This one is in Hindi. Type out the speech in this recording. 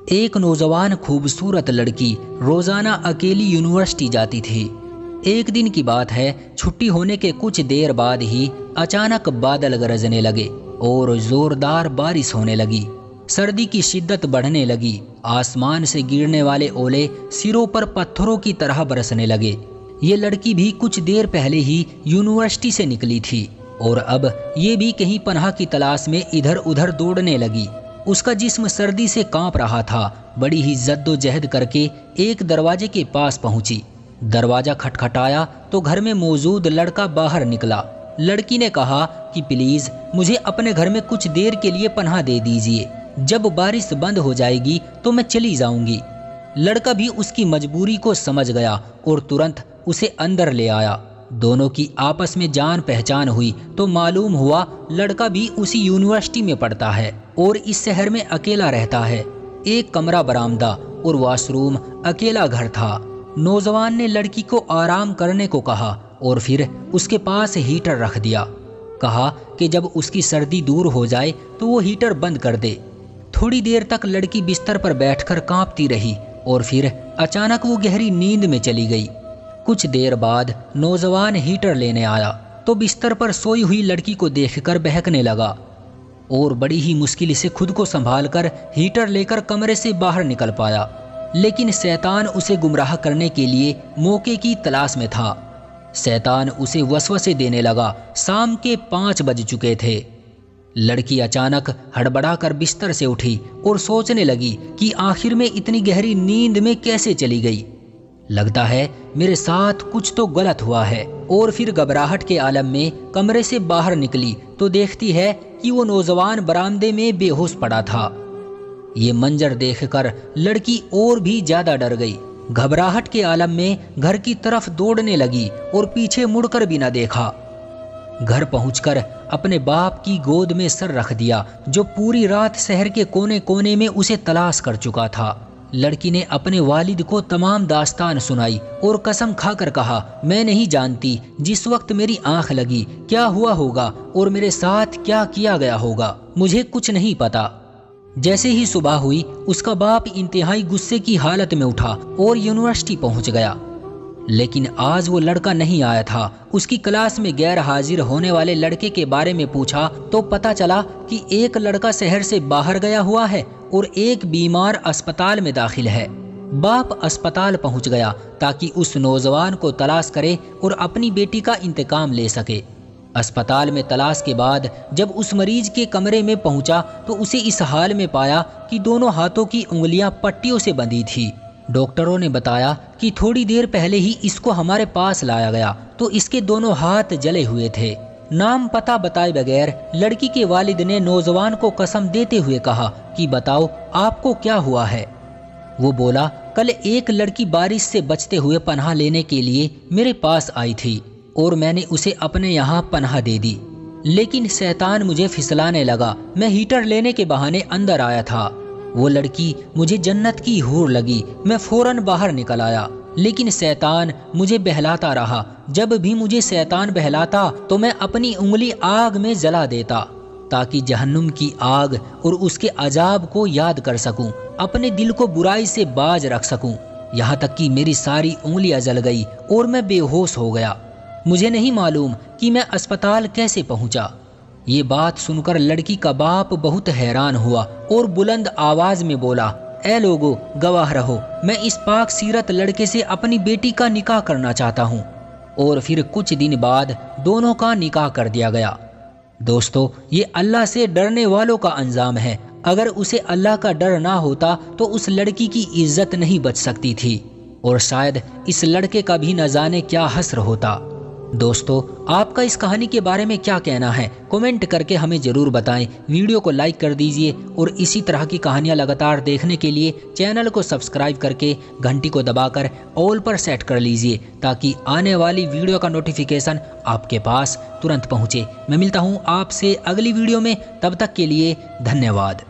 एक नौजवान खूबसूरत लड़की रोजाना अकेली यूनिवर्सिटी जाती थी। एक दिन की बात है, छुट्टी होने के कुछ देर बाद ही अचानक बादल गरजने लगे और जोरदार बारिश होने लगी। सर्दी की शिद्दत बढ़ने लगी। आसमान से गिरने वाले ओले सिरों पर पत्थरों की तरह बरसने लगे। ये लड़की भी कुछ देर पहले ही यूनिवर्सिटी से निकली थी और अब ये भी कहीं पनाह की तलाश में इधर उधर दौड़ने लगी। उसका जिस्म सर्दी से कांप रहा था। बड़ी ही जद्दोजहद करके एक दरवाजे के पास पहुंची। दरवाजा खटखटाया तो घर में मौजूद लड़का बाहर निकला। लड़की ने कहा कि प्लीज मुझे अपने घर में कुछ देर के लिए पनाह दे दीजिए, जब बारिश बंद हो जाएगी तो मैं चली जाऊंगी। लड़का भी उसकी मजबूरी को समझ गया और तुरंत उसे अंदर ले आया। दोनों की आपस में जान पहचान हुई तो मालूम हुआ लड़का भी उसी यूनिवर्सिटी में पढ़ता है और इस शहर में अकेला रहता है। एक कमरा, बरामदा और वॉशरूम, अकेला घर था। नौजवान ने लड़की को आराम करने को कहा और फिर उसके पास हीटर रख दिया। कहा कि जब उसकी सर्दी दूर हो जाए तो वो हीटर बंद कर दे। थोड़ी देर तक लड़की बिस्तर पर बैठकर कांपती रही और फिर अचानक वो गहरी नींद में चली गई। कुछ देर बाद नौजवान हीटर लेने आया तो बिस्तर पर सोई हुई लड़की को देखकर बहकने लगा और बड़ी ही मुश्किल से खुद को संभालकर हीटर लेकर कमरे से बाहर निकल पाया। लेकिन शैतान उसे गुमराह करने के लिए मौके की तलाश में था। शैतान उसे वसवसे देने लगा। शाम के 5 बज चुके थे। लड़की अचानक हड़बड़ाकर बिस्तर से उठी और सोचने लगी कि आखिर में इतनी गहरी नींद में कैसे चली गई। लगता है मेरे साथ कुछ तो गलत हुआ है। और फिर घबराहट के आलम में कमरे से बाहर निकली तो देखती है कि वो नौजवान बरामदे में बेहोश पड़ा था। ये मंजर देखकर लड़की और भी ज्यादा डर गई। घबराहट के आलम में घर की तरफ दौड़ने लगी और पीछे मुड़कर भी न देखा। घर पहुंचकर अपने बाप की गोद में सर रख दिया, जो पूरी रात शहर के कोने कोने में उसे तलाश कर चुका था। लड़की ने अपने वालिद को तमाम दास्तान सुनाई और कसम खाकर कहा, मैं नहीं जानती जिस वक्त मेरी आंख लगी क्या हुआ होगा और मेरे साथ क्या किया गया होगा, मुझे कुछ नहीं पता। जैसे ही सुबह हुई उसका बाप इंतहाई गुस्से की हालत में उठा और यूनिवर्सिटी पहुंच गया। लेकिन आज वो लड़का नहीं आया था। उसकी क्लास में गैर हाजिर होने वाले लड़के के बारे में पूछा तो पता चला कि एक लड़का शहर से बाहर गया हुआ है और एक बीमार अस्पताल में दाखिल है। बाप अस्पताल पहुंच गया ताकि उस नौजवान को तलाश करे और अपनी बेटी का इंतकाम ले सके। अस्पताल में तलाश के बाद जब उस मरीज के कमरे में पहुंचा तो उसे इस हाल में पाया कि दोनों हाथों की उंगलियां पट्टियों से बंधी थी। डॉक्टरों ने बताया कि थोड़ी देर पहले ही इसको हमारे पास लाया गया तो इसके दोनों हाथ जले हुए थे। नाम पता बताए बगैर लड़की के वालिद ने नौजवान को कसम देते हुए कहा कि बताओ आपको क्या हुआ है। वो बोला, कल एक लड़की बारिश से बचते हुए पनाह लेने के लिए मेरे पास आई थी और मैंने उसे अपने यहाँ पनाह दे दी। लेकिन शैतान मुझे फिसलाने लगा। मैं हीटर लेने के बहाने अंदर आया था। वो लड़की मुझे जन्नत की हूर लगी। मैं फौरन बाहर निकल आया, लेकिन शैतान मुझे बहलाता रहा। जब भी मुझे शैतान बहलाता तो मैं अपनी उंगली आग में जला देता ताकि जहन्नुम की आग और उसके अजाब को याद कर सकूं, अपने दिल को बुराई से बाज रख सकूं। यहाँ तक कि मेरी सारी उंगलियां जल गई और मैं बेहोश हो गया। मुझे नहीं मालूम कि मैं अस्पताल कैसे पहुंचा। ये बात सुनकर लड़की का बाप बहुत हैरान हुआ और बुलंद आवाज में बोला, ए लोगो, गवाह रहो, मैं इस पाक सीरत लड़के से अपनी बेटी का निकाह करना चाहता हूँ। और फिर कुछ दिन बाद दोनों का निकाह कर दिया गया। दोस्तों, ये अल्लाह से डरने वालों का अंजाम है। अगर उसे अल्लाह का डर ना होता तो उस लड़की की इज्जत नहीं बच सकती थी और शायद इस लड़के का भी न जाने क्या हस्र होता। दोस्तों, आपका इस कहानी के बारे में क्या कहना है, कमेंट करके हमें जरूर बताएं। वीडियो को लाइक कर दीजिए और इसी तरह की कहानियां लगातार देखने के लिए चैनल को सब्सक्राइब करके घंटी को दबाकर ऑल पर सेट कर लीजिए ताकि आने वाली वीडियो का नोटिफिकेशन आपके पास तुरंत पहुंचे। मैं मिलता हूं आपसे अगली वीडियो में, तब तक के लिए धन्यवाद।